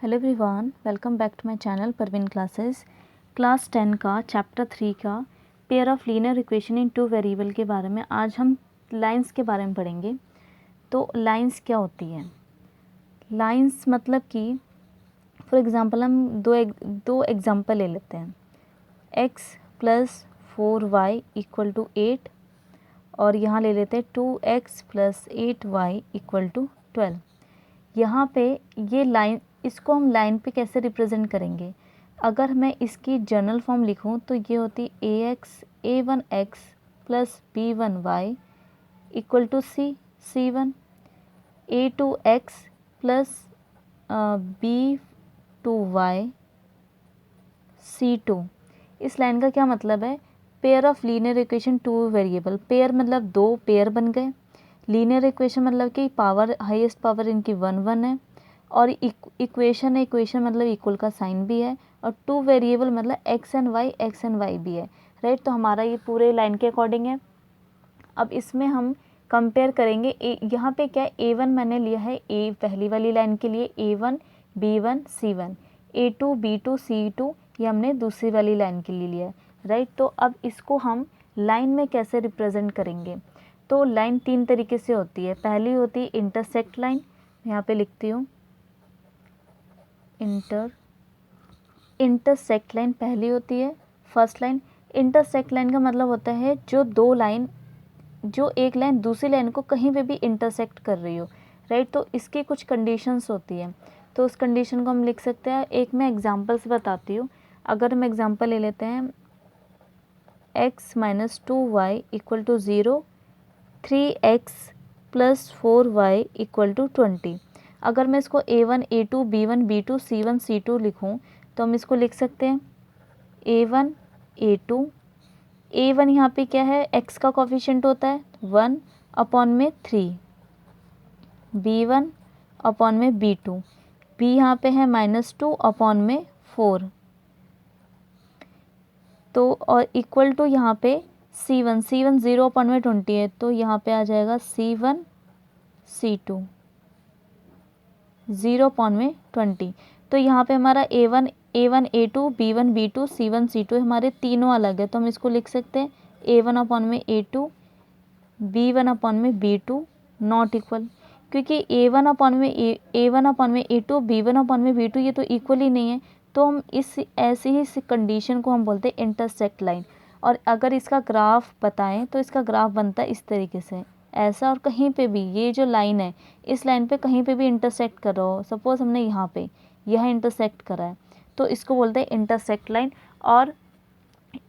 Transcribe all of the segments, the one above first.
Hello everyone, welcome back to my channel Parveen classes. Class 10 का chapter 3 का pair of linear equation in two variable के बारे में आज हम लाइंस के बारे में पढ़ेंगे। तो लाइंस क्या होती है? लाइंस मतलब कि फॉर एग्जांपल हम दो एग्जांपल ले लेते हैं। x plus 4y equal to 8 और यहाँ ले लेते हैं 2x plus 8y equal to 12। यहाँ पे ये लाइन, इसको हम लाइन पे कैसे रिप्रेजेंट करेंगे? अगर मैं इसकी जनरल फॉर्म लिखूँ तो ये होती a1x plus b1y equal to c1, a2x plus b2y c2। इस लाइन का क्या मतलब है? Pair of linear equation two variable. Pair मतलब दो पेयर बन गए। लीनियर इक्वेशन मतलब कि पावर, हाईएस्ट पावर इनकी 1 है। और इक्वेशन मतलब इक्वल का साइन भी है। और टू वेरिएबल मतलब एक्स एंड वाई भी है, राइट। तो हमारा ये पूरे लाइन के अकॉर्डिंग है। अब इसमें हम कंपेयर करेंगे। यहाँ पे क्या a1 मैंने लिया है ए पहली वाली लाइन के लिए, a1 b1 c1, a2 b2 c2 ये हमने दूसरी वाली लाइन के लिए लिया है, राइट। तो अब इसको हम लाइन में कैसे रिप्रेजेंट करेंगे? तो लाइन तीन तरीके से होती है। पहली होती है इंटरसेक्ट लाइन, यहाँ पे लिखती हूँ इंटरसेक्ट लाइन पहली होती है, फर्स्ट लाइन। इंटरसेक्ट लाइन का मतलब होता है जो एक लाइन दूसरी लाइन को कहीं पे भी इंटरसेक्ट कर रही हो, राइट। तो इसकी कुछ कंडीशंस होती है, तो उस कंडीशन को हम लिख सकते हैं। एक मैं एग्जांपल से बताती हूँ। अगर हम एग्जांपल ले लेते हैं x minus 2y equal to 0, 3x plus 4y equal to 20। अगर मैं इसको a1 a2 b1 b2 c1 c2 लिखूँ तो हम इसको लिख सकते हैं a1 a2। a1 यहाँ पे क्या है? x का कोफिशिएंट होता है 1 अपॉन में 3, b1 अपॉन में b2, b यहाँ पे है -2 अपॉन में 4, तो और इक्वल टू यहाँ पे c1 0 अपॉन में 20 है, तो यहाँ पे आ जाएगा c1 c2 0 अपॉन में 20। तो यहाँ पे हमारा a1 a2 b1 b2 c1 c2 हमारे तीनों अलग है, तो हम इसको लिख सकते हैं a1 अपॉन में a2 b1 अपॉन में b2 नॉट इक्वल, क्योंकि a1 अपॉन में a2 b1 अपॉन में b2 ये तो इक्वल ही नहीं है। तो हम ऐसी ही कंडीशन को हम बोलते हैं इंटरसेक्ट लाइन। और अगर इसका ग्राफ बताएं तो इसका ग्राफ बनता है इस तरीके से, ऐसा। और कहीं पे भी ये जो लाइन है, इस लाइन पे कहीं पे भी इंटरसेक्ट कर रहा हो, सपोज हमने यहाँ पे यह इंटरसेक्ट करा है, तो इसको बोलते हैं इंटरसेक्ट लाइन। और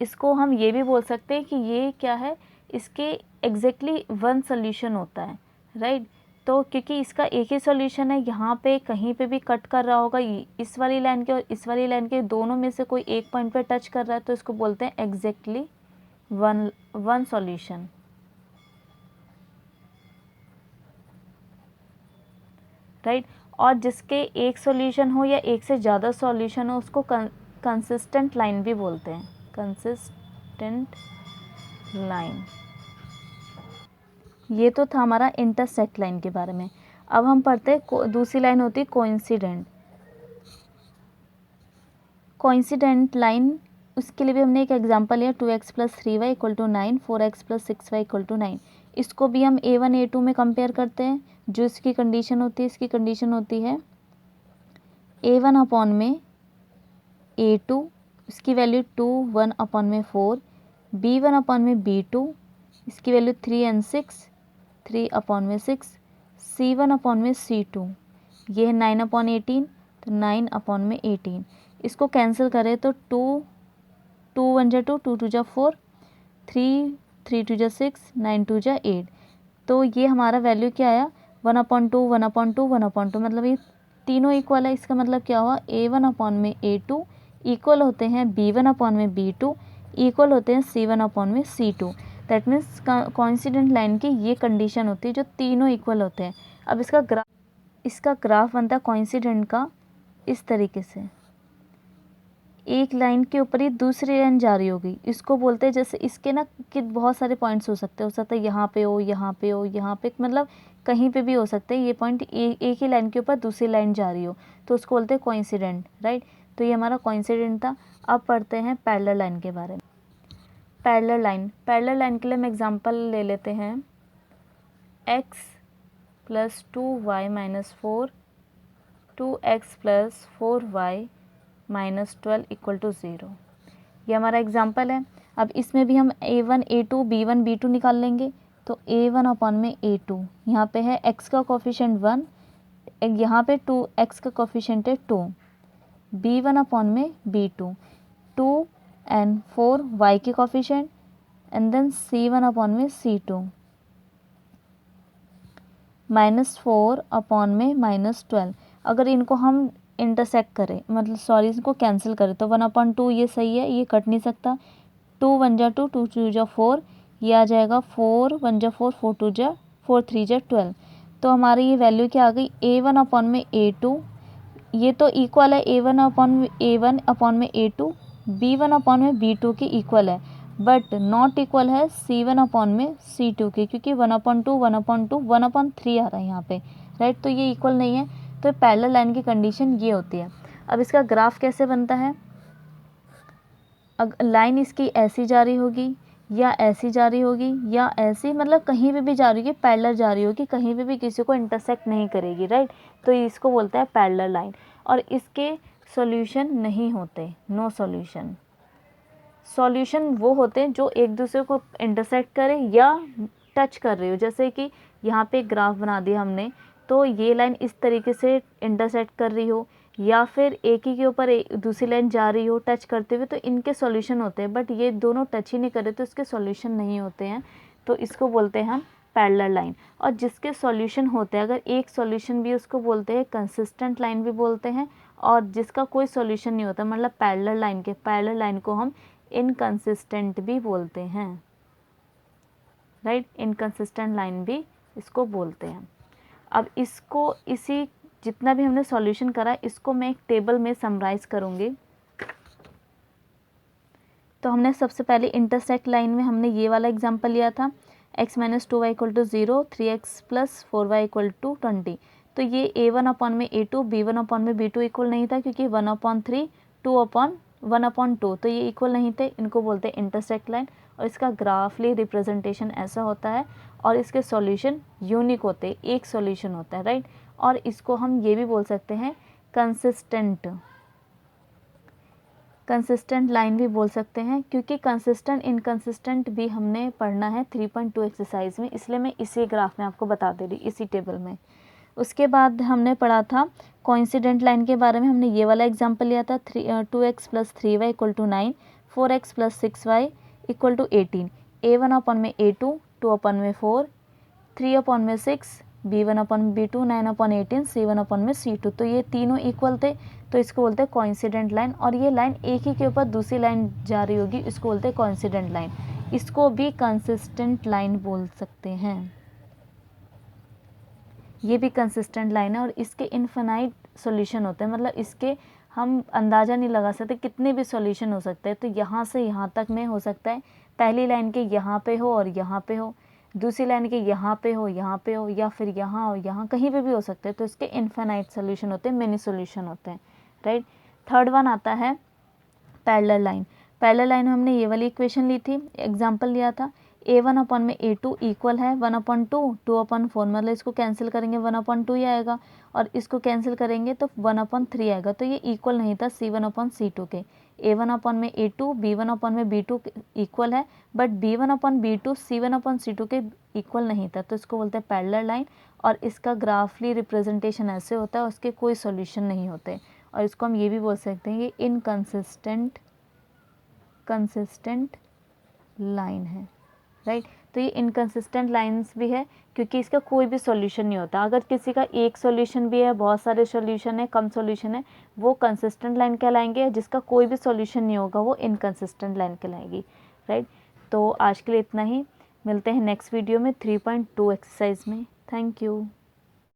इसको हम ये भी बोल सकते हैं कि ये क्या है, इसके एग्जैक्टली वन सोल्यूशन होता है, राइट। तो क्योंकि इसका एक ही सॉल्यूशन है, यहाँ पे कहीं पे भी कट कर रहा होगा, इस वाली लाइन के और इस वाली लाइन के दोनों में से कोई एक पॉइंट पे टच कर रहा है, तो इसको बोलते हैं एग्जैक्टली वन सॉल्यूशन, राइट। और जिसके एक सॉल्यूशन हो या एक से ज़्यादा सॉल्यूशन हो उसको कंसिस्टेंट लाइन भी बोलते हैं, कंसिस्टेंट लाइन। ये तो था हमारा इंटरसेक्ट लाइन के बारे में। अब हम पढ़ते हैं दूसरी लाइन होती है कोइंसिडेंट लाइन। उसके लिए भी हमने एक एग्जांपल लिया 2x plus 3y equal to 9, 4x plus 6y equal to 9। इसको भी हम a1 a2 में कंपेयर करते हैं। जो इसकी कंडीशन होती है, इसकी कंडीशन होती है a1 अपॉन में a2, इसकी वैल्यू 2 1 अपॉन में 4, b1 अपॉन में b2, इसकी वैल्यू 3 एंड 6, 3 अपॉन में 6, c1 अपॉन में c2, ये है 9 अपॉन 18, तो 9 अपॉन में 18। इसको कैंसिल करें तो 2 1 जा 2, 2 2 जा 4, 3 3 2 जा 6, 9 2 जा 8। तो ये हमारा वैल्यू क्या आया? 1/2 1/2 1/2, मतलब ये तीनों इक्वल है। इसका मतलब क्या हुआ? a1 अपॉन में a2 इक्वल होते हैं b1 अपॉन में b2 इक्वल होते हैं c1 अपॉन में c2। That means coincident line की ये कंडीशन होती है जो तीनों इक्वल होते हैं। अब इसका ग्राफ बनता है कोइंसिडेंट का इस तरीके से, एक लाइन के ऊपर ही दूसरी लाइन जा रही होगी, इसको बोलते हैं, जैसे इसके ना कि बहुत सारे पॉइंट्स हो सकते हैं, यहाँ पे हो, यहाँ पे हो, यहाँ पे, मतलब कहीं पे भी हो सकते हैं ये पॉइंट, एक ही लाइन के ऊपर दूसरी लाइन जा रही हो, तो उसको बोलते हैं कोइंसिडेंट, राइट। तो ये हमारा कोइंसिडेंट था। अब पढ़ते हैं पैरेलल लाइन के बारे में। पैरेलल लाइन के लिए हम एग्जांपल ले लेते हैं, x + 2y - 4 2x + 4y - 12 = 0। ये हमारा एग्जाम्पल है। अब इसमें भी हम a1 a2 b1 b2 निकाल लेंगे। तो a1/a2 यहाँ पे है x का कोफिशिएंट 1, यहाँ पे 2x का कोफिशिएंट है 2, b1/b2 2 and 4 y के कोफिशिएंट, एंड देन c1/c2 -4/- 12। अगर इनको हम इंटरसेक्ट करें, मतलब सॉरी इसको कैंसिल करें, तो 1/2 ये सही है, ये कट नहीं सकता। 2 1 जा 2, 2 2 जा 4, ये आ जाएगा 4 1 जा 4, 4 2 जा 4 3 जा 12। तो हमारी ये वैल्यू क्या आ गई, a1/a2, ये तो इक्वल है a1/a2, b1/b2 के इक्वल है, बट नॉट इक्वल है c1/c2 के, क्योंकि 1/2 1/2 1/3 आ रहा है यहाँ पे, राइट। तो ये इक्वल नहीं है। तो पैरेलल लाइन की कंडीशन ये होती है। अब इसका ग्राफ कैसे बनता है, लाइन इसकी ऐसी जा रही होगी, या ऐसी जा रही होगी, या ऐसी, मतलब कहीं पे भी जा रही होगी, पैरेलल जा रही होगी, कहीं पे भी किसी को इंटरसेक्ट नहीं करेगी, राइट। तो इसको बोलते हैं पैरेलल लाइन। और इसके सॉल्यूशन नहीं होते, नो सॉल्यूशन। सॉल्यूशन वो होते हैं जो एक दूसरे को इंटरसेक्ट करे या टच कर रही हो। जैसे कि यहाँ पे ग्राफ बना दिया हमने, तो ये लाइन इस तरीके से इंटरसेक्ट कर रही हो, या फिर एक ही के ऊपर दूसरी लाइन जा रही हो टच करते हुए, तो इनके सॉल्यूशन होते हैं। बट ये दोनों टच ही नहीं कर रहे, तो इसके सॉल्यूशन नहीं होते हैं। तो इसको बोलते हैं हम पैरेलल लाइन। और जिसके सॉल्यूशन होते हैं, अगर एक सॉल्यूशन भी, उसको बोलते हैं कंसिस्टेंट लाइन भी बोलते हैं। और जिसका कोई सॉल्यूशन नहीं होता, मतलब पैरेलल लाइन को हम इनकंसिस्टेंट भी बोलते हैं, राइट। इनकंसिस्टेंट लाइन भी इसको बोलते हैं। अब इसको, इसी जितना भी हमने सॉल्यूशन करा, इसको मैं एक टेबल में समराइज करूँगी। तो हमने सबसे पहले इंटरसेक्ट लाइन में हमने ये वाला एग्जांपल लिया था, x - 2y = 0, 3x + 4y = 20। तो ये a1/a2 b1/b2 इक्वल नहीं था, क्योंकि 1/3 1/2, तो ये इक्वल नहीं थे। इनको बोलते हैं इंटरसेक्ट लाइन। और इसका ग्राफली रिप्रेजेंटेशन ऐसा होता है, और इसके सॉल्यूशन यूनिक होते हैं, एक सॉल्यूशन होता है, राइट। और इसको हम ये भी बोल सकते हैं कंसिस्टेंट लाइन भी बोल सकते हैं, क्योंकि कंसिस्टेंट इनकंसिस्टेंट भी हमने पढ़ना है 3.2 एक्सरसाइज में, इसलिए मैं इसी ग्राफ में आपको बता दे रही, इसी टेबल में। उसके बाद हमने पढ़ा था कोइंसिडेंट लाइन के बारे में। हमने ये वाला एग्जांपल लिया था, 2x + 3y = 9, 4x + 6y = 18, a1/a2 2/4, 3/6, b1/b2 9/18, c1/c2। तो ये तीनों इक्वल थे, तो इसको बोलते हैं कोइंसिडेंट लाइन। और ये लाइन एक ही के ऊपर दूसरी लाइन जा रही होगी, इसको बोलते हैं कोइंसिडेंट लाइन। इसको भी कंसिस्टेंट लाइन बोल सकते हैं। ये भी कंसिस्टेंट लाइन है, और इसके इनफिनाइट सॉल्यूशन होते हैं, मतलब इसके हम अंदाज़ा नहीं लगा सकते, कितने भी सॉल्यूशन हो सकते हैं। तो यहाँ से यहाँ तक में हो सकता है, पहली लाइन के यहाँ पे हो और यहाँ पे हो, दूसरी लाइन के यहाँ पे हो, यहाँ पे हो, या फिर यहाँ और यहाँ, कहीं पे भी हो सकते हैं। तो इसके इनफिनाइट सॉल्यूशन होते हैं, मेनी सॉल्यूशन होते हैं, राइट। थर्ड वन आता है पैरेलल लाइन। पैरेलल लाइन में हमने ये वाली इक्वेशन ली थी, एग्जाम्पल लिया था, a1/a2 इक्वल है 1/2 2/4, मतलब इसको कैंसिल करेंगे 1/2 ही आएगा, और इसको कैंसिल करेंगे तो 1/3 आएगा। तो ये इक्वल नहीं था c1/c2 के। a1/a2 b1/b2 इक्वल है, बट b1/b2 c1/c2 के इक्वल नहीं था, तो इसको बोलते हैं पैरेलल लाइन। और इसका ग्राफली रिप्रेजेंटेशन ऐसे होता है, उसके कोई सॉल्यूशन नहीं होते। और इसको हम ये भी बोल सकते हैं, ये इनकंसिस्टेंट लाइन है, राइट। तो ये इनकंसिस्टेंट लाइंस भी है, क्योंकि इसका कोई भी सॉल्यूशन नहीं होता। अगर किसी का एक सॉल्यूशन भी है, बहुत सारे सॉल्यूशन है, कम सॉल्यूशन है, वो कंसिस्टेंट लाइन कहलाएंगे। जिसका कोई भी सॉल्यूशन नहीं होगा, वो इनकंसिस्टेंट लाइन कहलाएगी, राइट। तो आज के लिए इतना ही, मिलते हैं नेक्स्ट वीडियो में 3.2 एक्सरसाइज में। Thank you.